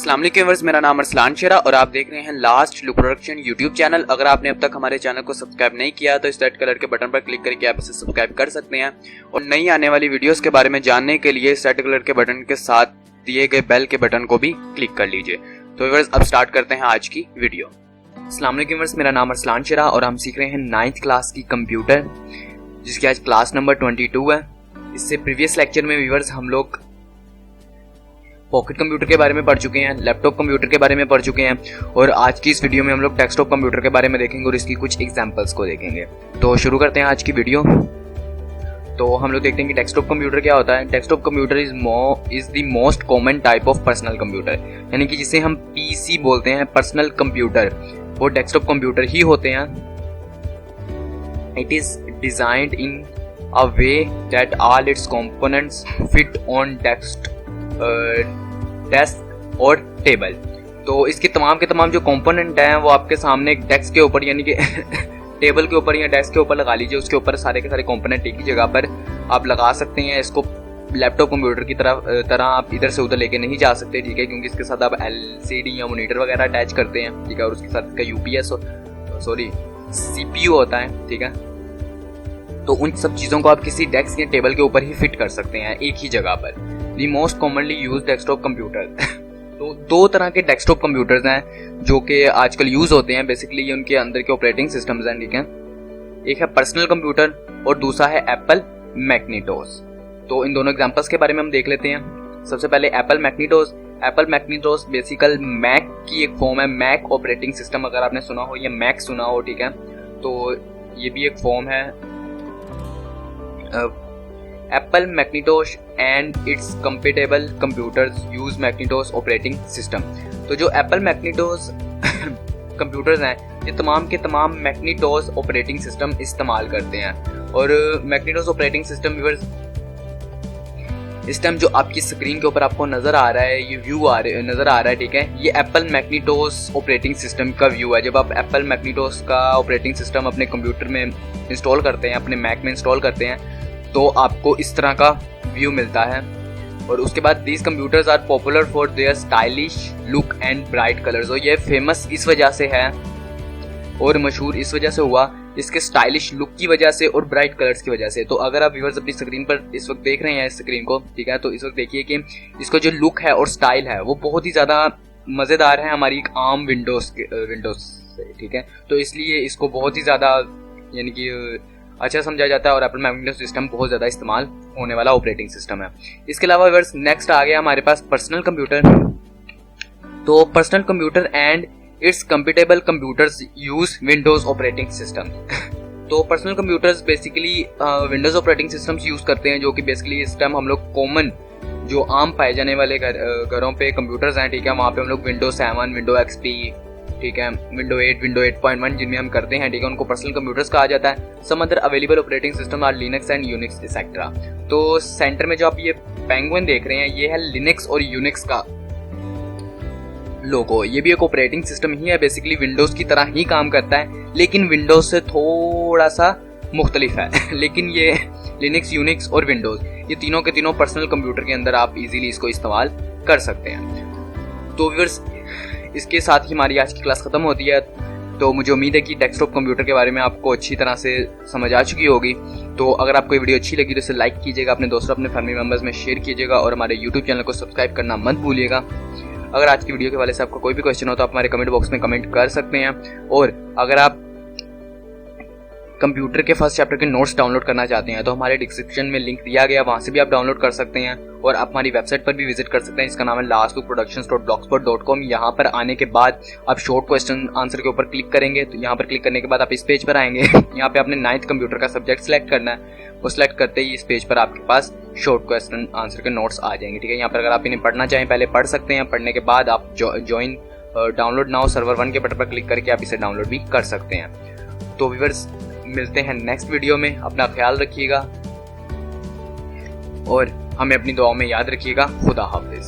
अस्सलाम वालेकुम व्यूअर्स, मेरा नाम अरसलान शेरा और आप देख रहे हैं last look production YouTube channel. अगर आपने अब तक हमारे चैनल को सब्सक्राइब नहीं किया तो इस रेड कलर के बटन पर क्लिक करके आप इसे सब्सक्राइब कर सकते हैं और नई आने वाली वीडियोस के बारे में जानने के लिए इस रेड कलर के बटन के साथ दिए गए बेल के बटन को भी क्लिक कर लीजिए। तो व्यूअर्स अब स्टार्ट करते हैं आज की वीडियो। अस्सलाम वालेकुम व्यूअर्स, मेरा नाम अरसलान शेरा और हम सीख रहे हैं 9th क्लास की कंप्यूटर, जिसकी आज क्लास नंबर 22 है। इससे प्रीवियस लेक्चर में व्यूअर्स हम लोग पॉकेट कंप्यूटर के बारे में पढ़ चुके हैं, लैपटॉप कंप्यूटर के बारे में पढ़ चुके हैं और आज की इस वीडियो में हम लोग डेस्कटॉप कंप्यूटर के बारे में देखेंगे और इसकी कुछ एग्जांपल्स को देखेंगे। तो शुरू करते हैं आज की वीडियो। तो हम लोग देखते हैं कि डेस्कटॉप कंप्यूटर क्या होता है। Desktop computer is the most common type of personal computer, यानी कि जिसे हम पीसी बोलते हैं, पर्सनल कंप्यूटर, वो डेस्कटॉप कंप्यूटर ही होते हैं। It is designed in a way that all it's components fit on desk और टेबल। तो इसके तमाम के तमाम जो कंपोनेंट हैं वो आपके सामने एक डेस्क के ऊपर, यानी कि टेबल के ऊपर या डेस्क के ऊपर लगा लीजिए। उसके ऊपर सारे के सारे कंपोनेंट एक ही जगह पर आप लगा सकते हैं। इसको लैपटॉप कंप्यूटर की तरह आप इधर से उधर लेके नहीं जा सकते, ठीक है, क्योंकि इसके साथ आप एलसीडी या मॉनिटर वगैरह अटैच करते हैं, ठीक है, और उसके साथ इसका यूपीएस सीपीयू होता है, ठीक है। तो उन सब चीज़ों को आप किसी डेस्क या टेबल के ऊपर ही फिट कर सकते हैं एक ही जगह पर। The most commonly use desktop computer. तो दो तरह के डेस्कटॉप कंप्यूटर्स हैं जो कि आजकल यूज होते हैं। बेसिकली ये उनके अंदर के ऑपरेटिंग सिस्टम्स हैं, ठीक है। एक है पर्सनल कंप्यूटर और दूसरा है एप्पल मैग्नेटोस। तो इन दोनों एग्जांपल्स के बारे में हम देख लेते हैं। सबसे पहले एप्पल मैग्नेटोस। एप्पल मैग्नेटोस बेसिकल मैक की एक फॉर्म है। मैक ऑपरेटिंग सिस्टम अगर आपने सुना हो या मैक सुना हो, ठीक है, तो ये भी एक फॉर्म है। Apple Macintosh and its compatible computers use Macintosh operating system। तो जो Apple Macintosh कंप्यूटर्स हैं ये तमाम के तमाम Macintosh ऑपरेटिंग सिस्टम इस्तेमाल करते हैं। और Macintosh ऑपरेटिंग सिस्टम इस टाइम जो आपकी स्क्रीन के ऊपर आपको नजर आ रहा है, ये व्यू नजर आ रहा है, ठीक है, ये Apple Macintosh ऑपरेटिंग सिस्टम का व्यू है। जब आप Apple Macintosh का ऑपरेटिंग सिस्टम अपने कंप्यूटर में इंस्टॉल करते हैं, अपने मैक में इंस्टॉल करते हैं, तो आपको इस तरह का व्यू मिलता है। और उसके बाद these computers are popular for their stylish look and bright colours. और ये फेमस इस वजह से है और मशहूर इस वजह से हुआ, इसके स्टाइलिश लुक की वजह से और ब्राइट कलर्स की वजह से। तो अगर आप व्यूअर्स अपनी स्क्रीन पर इस वक्त देख रहे हैं इस स्क्रीन को, ठीक है, तो इस वक्त देखिए कि इसका जो लुक है और स्टाइल है वो बहुत ही ज़्यादा मज़ेदार है हमारी एक आम विंडोज से, ठीक है। तो इसलिए इसको बहुत ही ज़्यादा यानी कि अच्छा समझा जाता है और एप्पल मैग्नेटोस सिस्टम बहुत ज़्यादा इस्तेमाल होने वाला ऑपरेटिंग सिस्टम है। इसके अलावा व्यूअर्स नेक्स्ट आ गया हमारे पास पर्सनल कंप्यूटर। तो personal computer and its compatible computers use Windows operating system. तो personal computers basically Windows operating systems use करते हैं, जो कि बेसिकली इस टाइम हम लोग कॉमन जो आम पाए जाने वाले घरों पे कंप्यूटर्स हैं, ठीक है, वहाँ पे हम लोग विंडो 7, विंडो एक्सपी, ठीक है, विंडो 8, विंडो 8.1 जिनमें हम करते हैं, ठीक है, उनको पर्सनल कंप्यूटर्स कहा जाता है। Some other available operating system are Linux and Unix etcetera. तो सेंटर में जो आप ये पेंगुइन देख रहे हैं ये है लिनक्स और यूनिक्स का लोगो। ये भी एक ऑपरेटिंग सिस्टम ही है, बेसिकली विंडोज की तरह ही काम करता है, लेकिन विंडोज से थोड़ा सा मुख्तलिफ है। लेकिन ये लिनक्स, यूनिक्स और विंडोज ये तीनों के तीनों पर्सनल कंप्यूटर के अंदर आप इजीली इसको इस्तेमाल कर सकते हैं। तो व्यूअर्स इसके साथ ही हमारी आज की क्लास खत्म होती है। तो मुझे उम्मीद है कि डेस्कटॉप कंप्यूटर के बारे में आपको अच्छी तरह से समझ आ चुकी होगी। तो अगर आपको ये वीडियो अच्छी लगी तो इसे लाइक कीजिएगा, अपने दोस्तों, अपने फैमिली मेंबर्स में शेयर कीजिएगा और हमारे यूट्यूब चैनल को सब्सक्राइब करना मत भूलिएगा। अगर आज की वीडियो के वाले से आपका कोई भी क्वेश्चन हो तो आप हमारे कमेंट बॉक्स में कमेंट कर सकते हैं। और अगर आप कंप्यूटर के फर्स्ट चैप्टर के नोट्स डाउनलोड करना चाहते हैं तो हमारे डिस्क्रिप्शन में लिंक दिया गया, वहाँ से भी आप डाउनलोड कर सकते हैं और आप हमारी वेबसाइट पर भी विजिट कर सकते हैं। इसका नाम है lastlookproductions.blogspot.com। यहाँ पर आने के बाद आप शॉर्ट क्वेश्चन आंसर के ऊपर क्लिक करेंगे। तो यहाँ पर क्लिक करने के बाद आप इस पेज पर आएंगे। यहाँ पे आपने 9th कंप्यूटर का सब्जेक्ट सेलेक्ट करना है। वो सिलेक्ट करते ही इस पेज पर आपके पास शॉर्ट क्वेश्चन आंसर के नोट्स आ जाएंगे, ठीक है। यहाँ पर अगर आप इन्हें पढ़ना चाहें पहले पढ़ सकते हैं, पढ़ने के बाद आप ज्वाइन डाउनलोड नाउ सर्वर 1 के बटन पर क्लिक करके आप इसे डाउनलोड भी कर सकते हैं। तो व्यूअर्स मिलते हैं नेक्स्ट वीडियो में। अपना ख्याल रखिएगा और हमें अपनी दुआओं में याद रखिएगा। खुदा हाफिज।